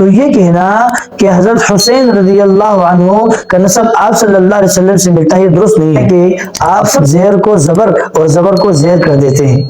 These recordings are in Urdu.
تو یہ کہنا کہ حضرت حسین رضی اللہ عنہ کا نسب آپ صلی اللہ علیہ وسلم سے ملتا ہے یہ درست نہیں ہے کہ آپ زہر کو زبر اور زبر کو زہر کر دیتے ہیں۔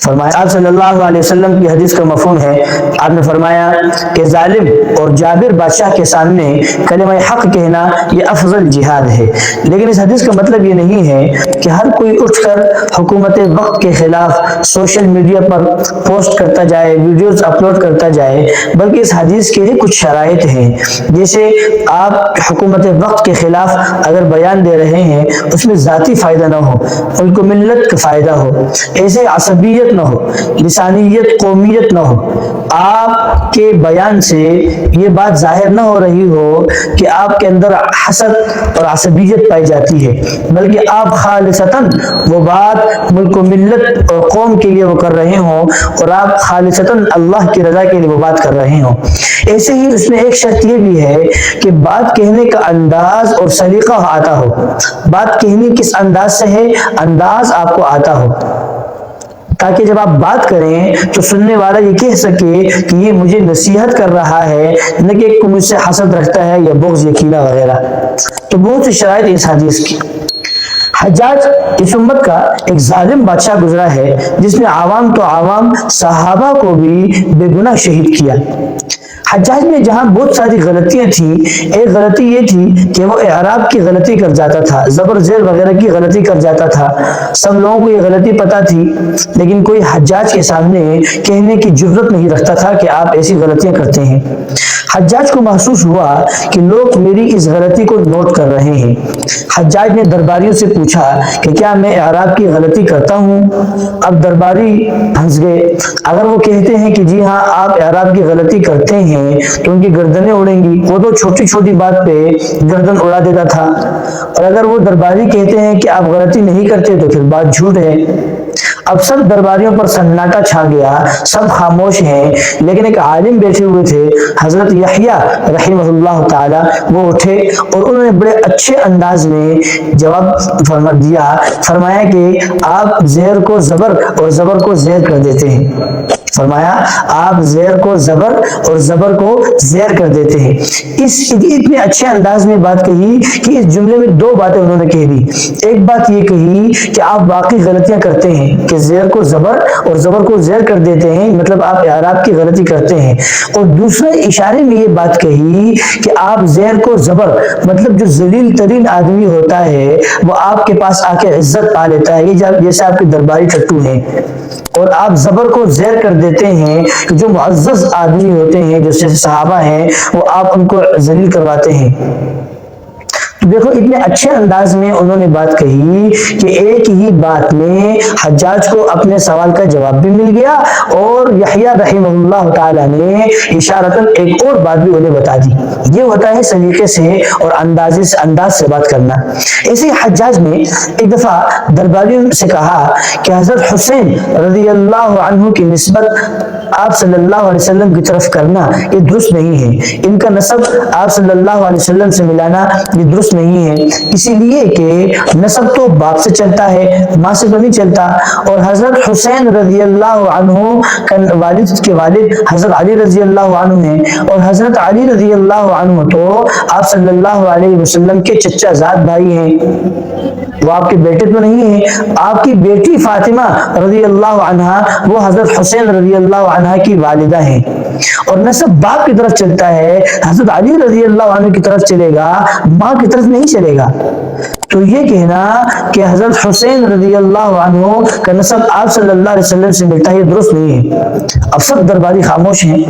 فرمایا آپ صلی اللہ علیہ وسلم کی حدیث کا مفہوم ہے، آپ نے فرمایا کہ ظالم اور جابر بادشاہ کے سامنے کلمہ حق کہنا یہ افضل جہاد ہے، لیکن اس حدیث کا مطلب یہ نہیں ہے کہ ہر کوئی اٹھ کر حکومت وقت کے خلاف سوشل میڈیا پر پوسٹ کرتا جائے، ویڈیوز اپلوڈ کرتا جائے، بلکہ اس حدیث کے لیے کچھ شرائط ہیں۔ جیسے آپ حکومت وقت کے خلاف اگر بیان دے رہے ہیں اس میں ذاتی فائدہ نہ ہو، ان کو ملت کا فائدہ ہو، ایسے عصبیت نہ ہو، لسانیت قومیت نہ ہو، آپ کے بیان سے یہ بات ظاہر نہ ہو رہی ہو کہ آپ کے اندر حسد اور عصبیت پائی جاتی ہے، بلکہ آپ خالصتاً وہ بات ملک و ملت اور قوم کے لیے وہ کر رہے ہوں اور آپ خالصتاً اللہ کی رضا کے لیے وہ بات کر رہے ہوں۔ ایسے ہی اس میں ایک شرط یہ بھی ہے کہ بات کہنے کا انداز اور سلیقہ آتا ہو، بات کہنے کس انداز سے ہے، انداز آپ کو آتا ہو، تاکہ جب آپ بات کریں تو سننے والا یہ کہہ سکے کہ یہ مجھے نصیحت کر رہا ہے، نہ کہ مجھ سے حسد رکھتا ہے یا بغض یا کینہ وغیرہ۔ تو بہت سی شرائط اس حدیث کی۔ حجاج اس امت کا ایک ظالم بادشاہ گزرا ہے جس نے عوام تو عوام صحابہ کو بھی بے گناہ شہید کیا۔ حجاج میں جہاں بہت ساری غلطیاں تھیں، ایک غلطی یہ تھی کہ وہ اعراب کی غلطی کر جاتا تھا، زبر زیر وغیرہ کی غلطی کر جاتا تھا۔ سب لوگوں کو یہ غلطی پتہ تھی، لیکن کوئی حجاج کے سامنے کہنے کی جرات نہیں رکھتا تھا کہ آپ ایسی غلطیاں کرتے ہیں۔ حجاج کو محسوس ہوا کہ لوگ میری اس غلطی کو نوٹ کر رہے ہیں۔ حجاج نے درباریوں سے پوچھا کہ کیا میں اعراب کی غلطی کرتا ہوں؟ اب درباری ہنس گئے۔ اگر وہ کہتے ہیں کہ جی ہاں آپ اعراب کی غلطی کرتے ہیں تو ان کی گردنیں اڑیں گی، وہ تو چھوٹی چھوٹی بات پہ گردن اڑا دیتا تھا، اور اگر وہ درباری کہتے ہیں کہ آپ غلطی نہیں کرتے تو پھر بات جھوٹ ہے۔ اب سب درباریوں پر سناٹا چھا گیا، سب خاموش ہیں، لیکن ایک عالم بیٹھے ہوئے تھے حضرت یحییٰ رحمہ اللہ تعالی، وہ اٹھے اور انہوں نے بڑے اچھے انداز میں جواب فرمایا کہ آپ زہر کو زبر اور زبر کو زہر کر دیتے ہیں۔ فرمایا آپ زہر کو زبر اور زبر کو زہر کر دیتے ہیں۔ اس اتنے اچھے انداز میں بات کہی کہ اس جملے میں دو باتیں انہوں نے کہہ دی۔ ایک بات یہ کہی کہ آپ واقعی غلطیاں کرتے ہیں کہ زہر کو زبر اور زبر کو زہر کر دیتے ہیں، مطلب آپ اعراب کی غلطی کرتے ہیں، اور دوسرے اشارے میں یہ بات کہی کہ آپ زہر کو زبر مطلب جو ذلیل ترین آدمی ہوتا ہے وہ آپ کے پاس آ کے عزت پا لیتا ہے، یہ جیسے آپ کے درباری ٹٹو ہیں، اور آپ زبر کو زہر کر دیتے ہیں کہ جو معزز آدمی ہوتے ہیں جو صحابہ ہیں وہ آپ ان کو ذلیل کرواتے ہیں۔ دیکھو اتنے اچھے انداز میں انہوں نے بات کہی کہ ایک ہی بات میں حجاج کو اپنے سوال کا جواب بھی مل گیا، اور یحییٰ رحمہ اللہ تعالی نے اشارتاً ایک اور بات بھی انہیں بتا دی۔ یہ ہوتا ہے سلیقے سے اور انداز سے بات کرنا۔ ایسے حجاج نے ایک دفعہ درباریوں سے کہا کہ حضرت حسین رضی اللہ عنہ کی نسبت آپ صلی اللہ علیہ وسلم کی طرف کرنا یہ درست نہیں ہے، ان کا نسب آپ صلی اللہ علیہ وسلم سے ملانا یہ درست نہیں ہے، اسی لیے کہ نسب تو باپ سے چلتا ہے، ماں سے تو نہیں چلتا، اور حضرت حسین رضی اللہ عنہ کا والد کے والد حضرت علی رضی اللہ عنہ ہیں، اور حضرت علی رضی اللہ عنہ تو آپ صلی اللہ علیہ وسلم کے چچا زاد بھائی ہیں، وہ آپ کے بیٹے تو نہیں ہیں، آپ کی بیٹی فاطمہ رضی اللہ عنہا وہ حضرت حسین رضی اللہ عنہ کی والدہ ہیں، اور نسب باپ کی طرف چلتا ہے، حضرت علی رضی اللہ عنہ کی طرف چلے گا، ماں کی طرف نہیں چلے گا۔ تو یہ کہنا کہ حضرت حسین رضی اللہ عنہ کا نسب آپ صلی اللہ علیہ وسلم سے ملتا ہے یہ درست نہیں ہے۔ اب سب درباری خاموش ہیں،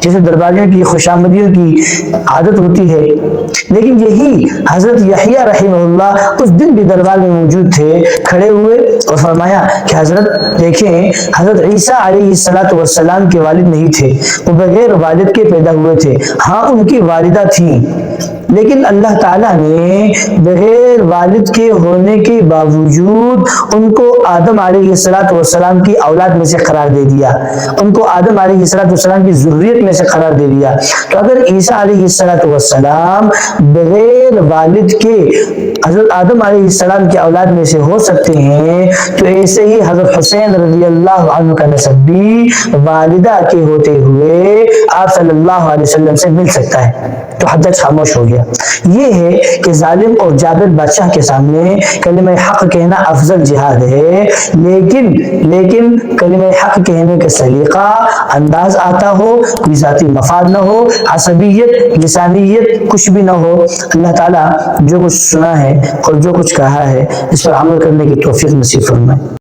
جیسے درباریوں کی خوشامدیوں کی عادت ہوتی ہے، لیکن یہی حضرت یحییٰ رحمہ اللہ اس دن بھی دربار میں موجود تھے، کھڑے ہوئے اور فرمایا کہ حضرت دیکھیں حضرت عیسیٰ علیہ السلام کے والد نہیں تھے، وہ بغیر والد کے پیدا ہوئے تھے، ہاں ان کی والدہ تھیں لیکن اللہ تعالیٰ نے بغیر والد کے ہونے کے باوجود ان کو آدم علیہ السلام کی اولاد میں سے قرار دے دیا، ان کو آدم علیہ السلام کی ذریت میں سے قرار دے دیا۔ تو اگر عیسیٰ علیہ السلام بغیر والد کے حضرت آدم علیہ السلام کی اولاد میں سے ہو سکتے ہیں، تو ایسے ہی حضرت حسین رضی اللہ عنہ کا نسب بھی والدہ کے ہوتے ہوئے آپ صلی اللہ علیہ وسلم سے مل سکتا ہے۔ تو حجاج خاموش ہو گیا۔ یہ ہے کہ ظالم اور جابر بادشاہ کے سامنے کلمہ حق کہنا افضل جہاد ہے، لیکن کلمہ حق کہنے کا سلیقہ انداز آتا ہو، کوئی ذاتی مفاد نہ ہو، عصبیت لسانیت کچھ بھی نہ ہو۔ اللہ تعالیٰ جو کچھ سنا ہے اور جو کچھ کہا ہے اس پر عمل کرنے کی توفیق نصیب فرمائے۔